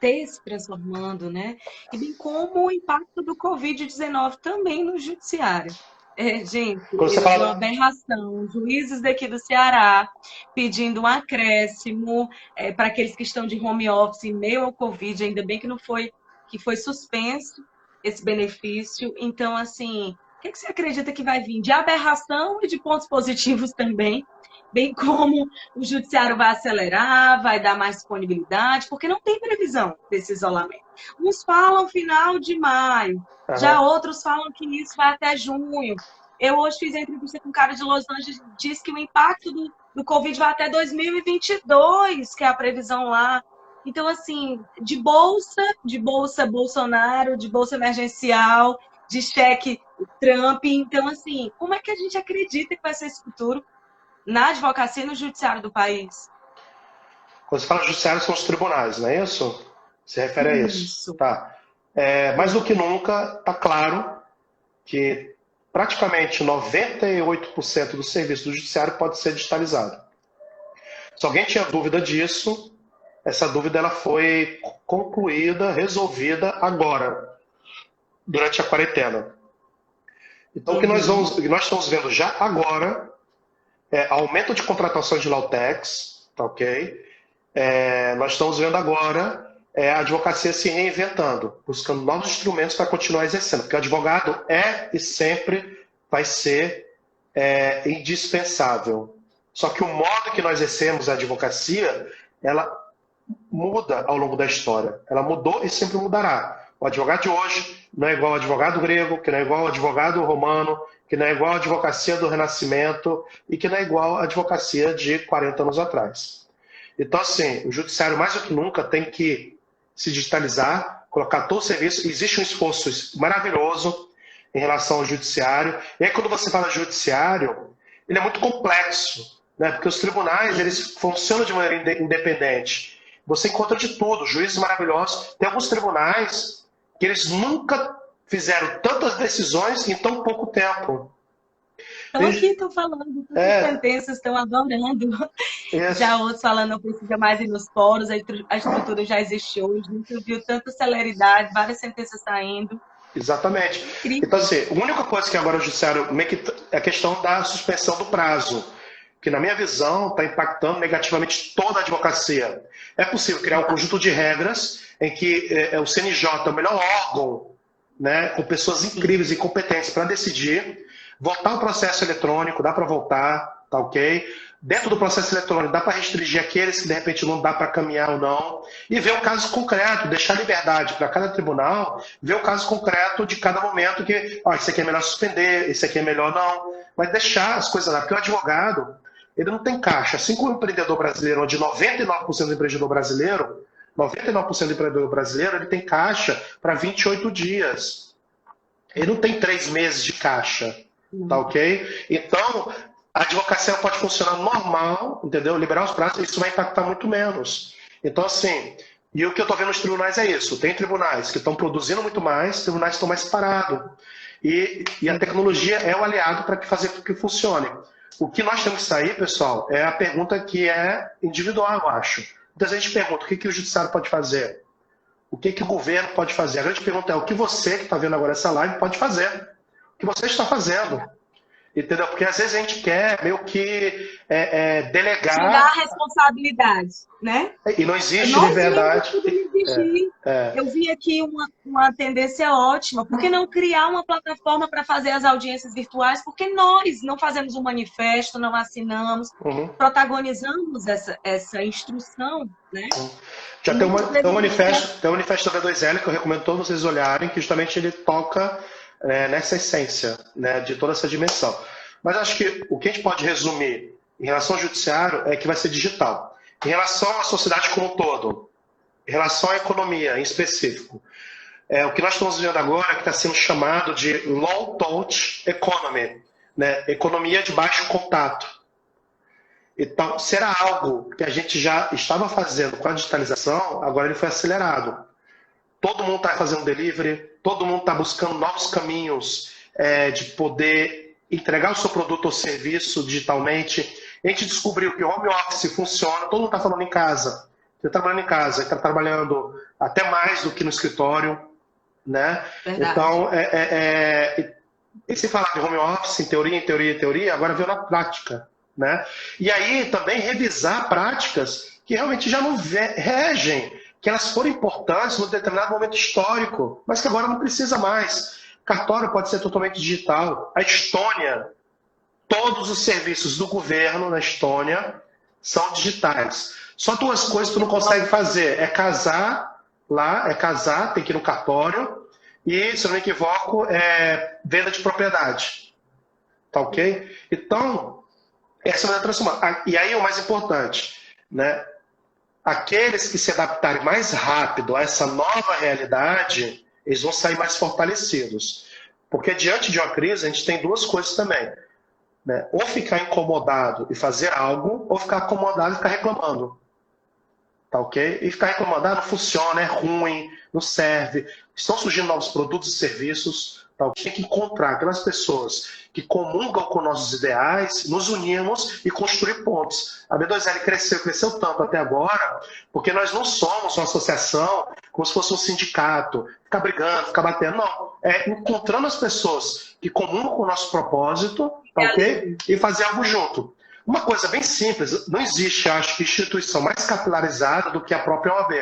ter se transformando, né? E bem como o impacto do Covid-19 também no judiciário. Gente, Quando você uma fala... aberração. Juízes daqui do Ceará pedindo um acréscimo para aqueles que estão de home office em meio ao Covid, ainda bem que foi suspenso esse benefício. Então, assim, o que você acredita que vai vir de aberração e de pontos positivos também? Bem como o judiciário vai acelerar, vai dar mais disponibilidade, porque não tem previsão desse isolamento. Uns falam final de maio, já outros falam que isso vai até junho. Eu hoje fiz a entrevista com um cara de Los Angeles, disse que o impacto do Covid vai até 2022, que é a previsão lá. Então, assim, de bolsa Bolsonaro, de bolsa emergencial, de cheque Trump. Então, assim, como é que a gente acredita que vai ser esse futuro na advocacia e no judiciário do país? Quando você fala judiciário, são os tribunais, não é isso? Se refere a isso. Isso. Tá. Mais do que nunca, está claro que praticamente 98% do serviço do judiciário pode ser digitalizado. Se alguém tinha dúvida disso, essa dúvida ela foi concluída, resolvida agora, durante a quarentena. Então, o que nós estamos vendo já agora é aumento de contratações de Lautex, tá ok? Nós estamos vendo agora a advocacia se reinventando, buscando novos instrumentos para continuar exercendo, porque o advogado é e sempre vai ser indispensável. Só que o modo que nós exercemos a advocacia, ela muda ao longo da história. Ela mudou e sempre mudará. O advogado de hoje não é igual ao advogado grego, que não é igual ao advogado romano, que não é igual à advocacia do Renascimento e que não é igual à advocacia de 40 anos atrás. Então, assim, o judiciário, mais do que nunca, tem que se digitalizar, colocar todo o serviço. Existe um esforço maravilhoso em relação ao judiciário. E aí, quando você fala judiciário, ele é muito complexo, né? Porque os tribunais, eles funcionam de maneira independente. Você encontra de tudo, juízes maravilhosos. Tem alguns tribunais que eles nunca fizeram tantas decisões em tão pouco tempo. Estão aqui, estão falando, as sentenças estão adorando. Já outros falando, não precisa mais ir nos poros, a estrutura já existe hoje, nunca viu tanta celeridade, várias sentenças saindo. Exatamente. Então, assim, a única coisa que agora o judiciário meio que é a questão da suspensão do prazo, que na minha visão está impactando negativamente toda a advocacia. É possível criar um conjunto de regras em que o CNJ é o melhor órgão, né, com pessoas incríveis e competentes para decidir. Votar o processo eletrônico, dá para votar, tá ok? Dentro do processo eletrônico, dá para restringir aqueles que de repente não dá para caminhar ou não. E ver o caso concreto, deixar liberdade para cada tribunal, ver o caso concreto de cada momento que, isso aqui é melhor suspender, isso aqui é melhor não. Mas deixar as coisas lá, porque o advogado, ele não tem caixa. Assim como o empreendedor brasileiro, onde 99% do empreendedor brasileiro, 99% do empreendedor brasileiro, ele tem caixa para 28 dias. Ele não tem 3 meses de caixa. Tá ok? Então, a advocacia pode funcionar normal, entendeu? Liberar os prazos, isso vai impactar muito menos. Então, assim, e o que eu estou vendo nos tribunais é isso. Tem tribunais que estão produzindo muito mais, tribunais que estão mais parados. E a tecnologia é o aliado para fazer com que funcione. O que nós temos que sair, pessoal, é a pergunta que é individual, eu acho. Então, a gente pergunta, o que o judiciário pode fazer? O que o governo pode fazer? A grande pergunta é, o que você, que está vendo agora essa live, pode fazer? O que você está fazendo? Entendeu? Porque às vezes a gente quer meio que Tirar a delegar responsabilidade, né? e não existe Nós mesmos liberdade. podemos exigir. Eu vi aqui uma tendência ótima. Por que não criar uma plataforma para fazer as audiências virtuais? Porque nós não fazemos um manifesto, não assinamos, Uhum. protagonizamos essa instrução, né? Já E muitas vezes a gente quer... tem um manifesto da B2L que eu recomendo todos vocês olharem, que justamente ele toca nessa essência, né, de toda essa dimensão. Mas acho que o que a gente pode resumir em relação ao judiciário é que vai ser digital. Em relação à sociedade como um todo, em relação à economia em específico, o que nós estamos vivendo agora é que está sendo chamado de low touch economy, né, economia de baixo contato. Então, se era algo que a gente já estava fazendo com a digitalização, agora ele foi acelerado. Todo mundo está fazendo delivery, todo mundo está buscando novos caminhos de poder entregar o seu produto ou serviço digitalmente. A gente descobriu que o home office funciona, todo mundo está falando em casa. Você está trabalhando em casa, está trabalhando até mais do que no escritório, né? Verdade. Então, e se falar de home office, em teoria, agora veio na prática, né? E aí também revisar práticas que realmente já não regem, que elas foram importantes num determinado momento histórico, mas que agora não precisa mais. Cartório pode ser totalmente digital. A Estônia, todos os serviços do governo na Estônia são digitais. Só duas coisas que tu não consegue fazer. É casar lá, tem que ir no cartório, e, se eu não me equivoco, venda de propriedade. Tá ok? Então, essa é a transformação. E aí o mais importante, né? Aqueles que se adaptarem mais rápido a essa nova realidade, eles vão sair mais fortalecidos. Porque diante de uma crise, a gente tem duas coisas também, né? Ou ficar incomodado e fazer algo, ou ficar acomodado e ficar reclamando. Tá ok? E ficar reclamando, não funciona, é ruim, não serve. Estão surgindo novos produtos e serviços. Tá? Tem que encontrar aquelas pessoas que comungam com nossos ideais, nos unirmos e construir pontos. A B2L cresceu tanto até agora, porque nós não somos uma associação como se fosse um sindicato, ficar brigando, ficar batendo. Não. É encontrando as pessoas que comungam com o nosso propósito, tá ok? E fazer algo junto. Uma coisa bem simples, não existe, acho que, instituição mais capilarizada do que a própria OAB.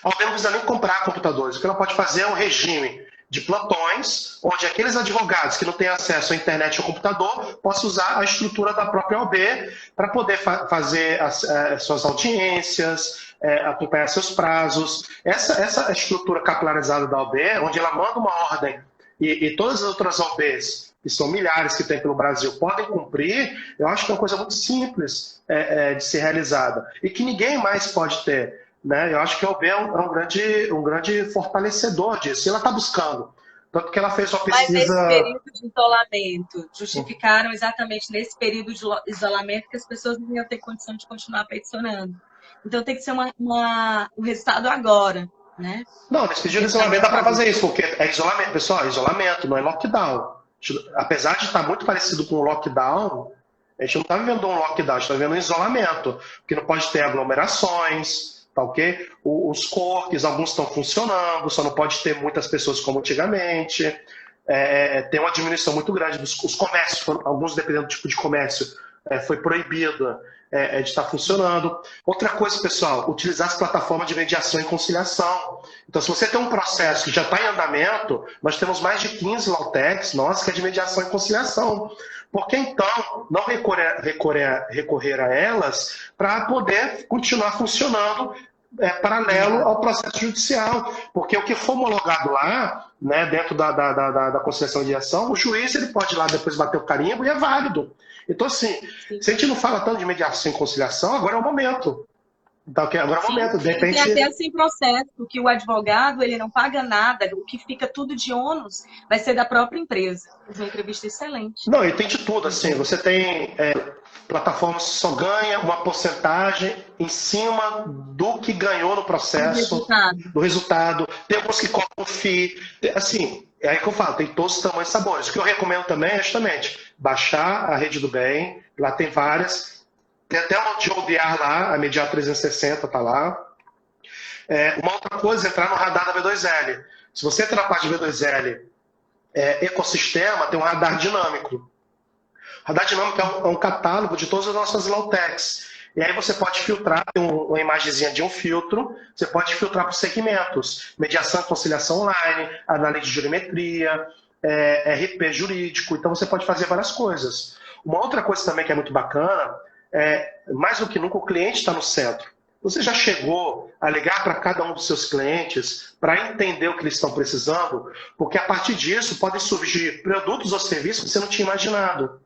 A OAB não precisa nem comprar computadores, o que ela pode fazer é um regime de plantões, onde aqueles advogados que não têm acesso à internet ou ao computador possam usar a estrutura da própria OAB para poder fazer suas audiências, acompanhar seus prazos. Essa estrutura capilarizada da OAB, onde ela manda uma ordem e todas as outras OABs, que são milhares que tem pelo Brasil, podem cumprir, eu acho que é uma coisa muito simples de ser realizada e que ninguém mais pode ter. Né? Eu acho que a OAB é um grande fortalecedor disso, e ela está buscando. Tanto que ela fez uma pesquisa... Mas nesse período de isolamento, justificaram exatamente nesse período de isolamento que as pessoas não iam ter condição de continuar peticionando. Então tem que ser o resultado agora. Né? Não, nesse período de isolamento dá para fazer isso, porque é isolamento, pessoal, é isolamento, não é lockdown. Apesar de estar muito parecido com o lockdown, a gente não está vivendo um lockdown, a gente está vivendo um isolamento, porque não pode ter aglomerações, tá ok? Os corques, alguns estão funcionando, só não pode ter muitas pessoas como antigamente. Tem uma diminuição muito grande dos comércios, alguns dependendo do tipo de comércio, foi proibido de estar funcionando. Outra coisa, pessoal, utilizar as plataformas de mediação e conciliação. Então, se você tem um processo que já está em andamento, nós temos mais de 15 Lautecs, que é de mediação e conciliação. Por que, então, não recorrer a elas para poder continuar funcionando paralelo ao processo judicial? Porque o que for homologado lá, né, dentro da conciliação e mediação, o juiz ele pode ir lá depois bater o carimbo e é válido. Então, assim, se a gente não fala tanto de mediação e conciliação, agora é o momento. Então, agora é o momento. De repente... Tem até assim processo, que o advogado ele não paga nada, o que fica tudo de ônus vai ser da própria empresa. Foi uma entrevista excelente. Não, e tem de tudo, assim, você tem plataformas que só ganha uma porcentagem em cima do que ganhou no processo, do resultado. Tem alguns que cobram FII, assim... É aí que eu falo, tem todos os tamanhos e sabores. O que eu recomendo também é justamente baixar a Rede do Bem, lá tem várias. Tem até uma de ODR lá, a Mediar 360 está lá. Uma outra coisa é entrar no radar da B2L. Se você entrar na parte de B2L, ecossistema, tem um radar dinâmico. Radar dinâmico é um catálogo de todas as nossas low-techs. E aí você pode filtrar, tem uma imagenzinha de um filtro, você pode filtrar por segmentos, mediação e conciliação online, análise de geometria, RP jurídico, então você pode fazer várias coisas. Uma outra coisa também que é muito bacana, mais do que nunca, o cliente está no centro. Você já chegou a ligar para cada um dos seus clientes para entender o que eles estão precisando? Porque a partir disso podem surgir produtos ou serviços que você não tinha imaginado.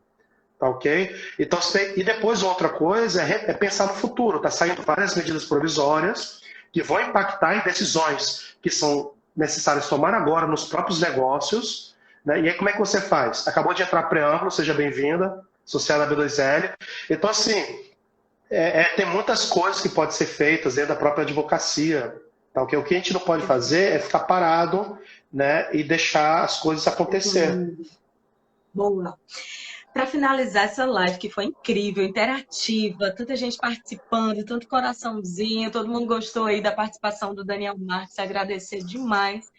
Tá ok? Então, e depois outra coisa é pensar no futuro. Está saindo várias medidas provisórias que vão impactar em decisões que são necessárias tomar agora nos próprios negócios. Né? E aí como é que você faz? Acabou de entrar preâmbulo, seja bem-vinda, associada à B2L. Então, assim, tem muitas coisas que podem ser feitas dentro da própria advocacia. Tá ok? O que a gente não pode fazer é ficar parado, né, e deixar as coisas acontecer. Boa. Para finalizar essa live, que foi incrível, interativa, tanta gente participando, tanto coraçãozinho, todo mundo gostou aí da participação do Daniel Marques, agradecer demais.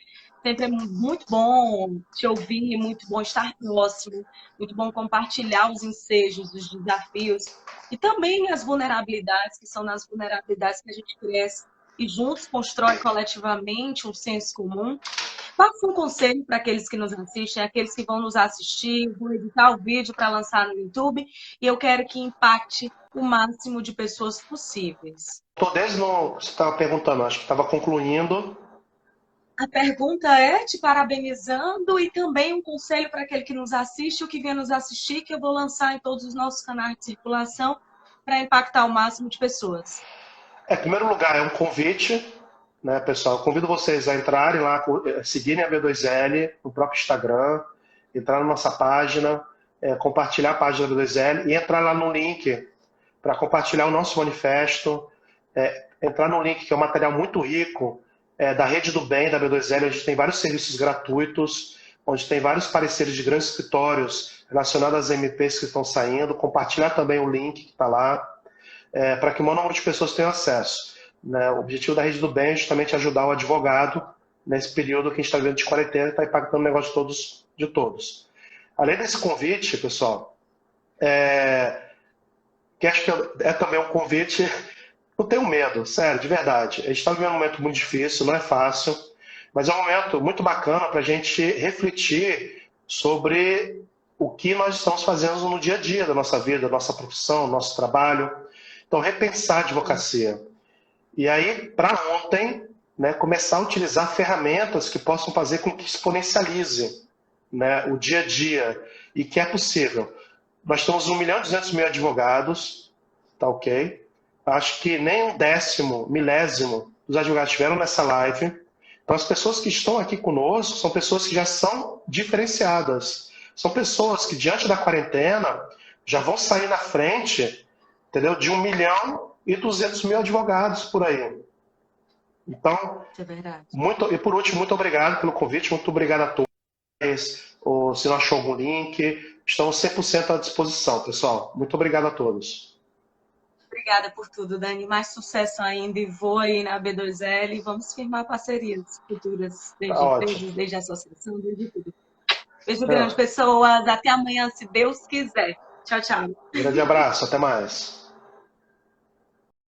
Sempre é muito bom te ouvir, muito bom estar próximo, muito bom compartilhar os ensejos, os desafios e também as vulnerabilidades, que são nas vulnerabilidades que a gente cresce e juntos constrói coletivamente um senso comum. Passa um conselho para aqueles que nos assistem, aqueles que vão nos assistir, vou editar o vídeo para lançar no YouTube, e eu quero que impacte o máximo de pessoas possíveis. Estou desde você estava perguntando, acho que estava concluindo. A pergunta é te parabenizando e também um conselho para aquele que nos assiste ou que vem nos assistir, que eu vou lançar em todos os nossos canais de circulação para impactar o máximo de pessoas. Em primeiro lugar, é um convite, né, pessoal? Eu convido vocês a entrarem lá, seguirem a B2L no próprio Instagram, entrar na nossa página, compartilhar a página da B2L e entrar lá no link para compartilhar o nosso manifesto, entrar no link que é um material muito rico da Rede do Bem, da B2L, onde tem vários serviços gratuitos, onde tem vários pareceres de grandes escritórios relacionados às MPs que estão saindo, compartilhar também o link que está lá, para que o maior número de pessoas tenham acesso. Né? O objetivo da Rede do Bem é justamente ajudar o advogado nesse período que a gente está vivendo de quarentena e está impactando o negócio de todos. Além desse convite, pessoal, que acho que é também um convite, não tenho medo, sério, de verdade. A gente está vivendo um momento muito difícil, não é fácil, mas é um momento muito bacana para a gente refletir sobre o que nós estamos fazendo no dia a dia da nossa vida, da nossa profissão, do nosso trabalho. Então, repensar a advocacia. E aí, para ontem, né, começar a utilizar ferramentas que possam fazer com que exponencialize, né, o dia a dia e que é possível. Nós temos 1.200.000 advogados, tá ok? Acho que nem um décimo, milésimo dos advogados estiveram nessa live. Então, as pessoas que estão aqui conosco são pessoas que já são diferenciadas. São pessoas que, diante da quarentena, já vão sair na frente, entendeu? De 1.200.000 advogados por aí. Então, é verdade. E por último, muito obrigado pelo convite, muito obrigado a todos. Ou se não achou algum link, estamos 100% à disposição, pessoal. Muito obrigado a todos. Obrigada por tudo, Dani. Mais sucesso ainda e voa aí na B2L e vamos firmar parcerias futuras, desde empresas, desde a associação, desde tudo. Beijo grande, pessoas. Até amanhã, se Deus quiser. Tchau, tchau. Grande abraço, até mais.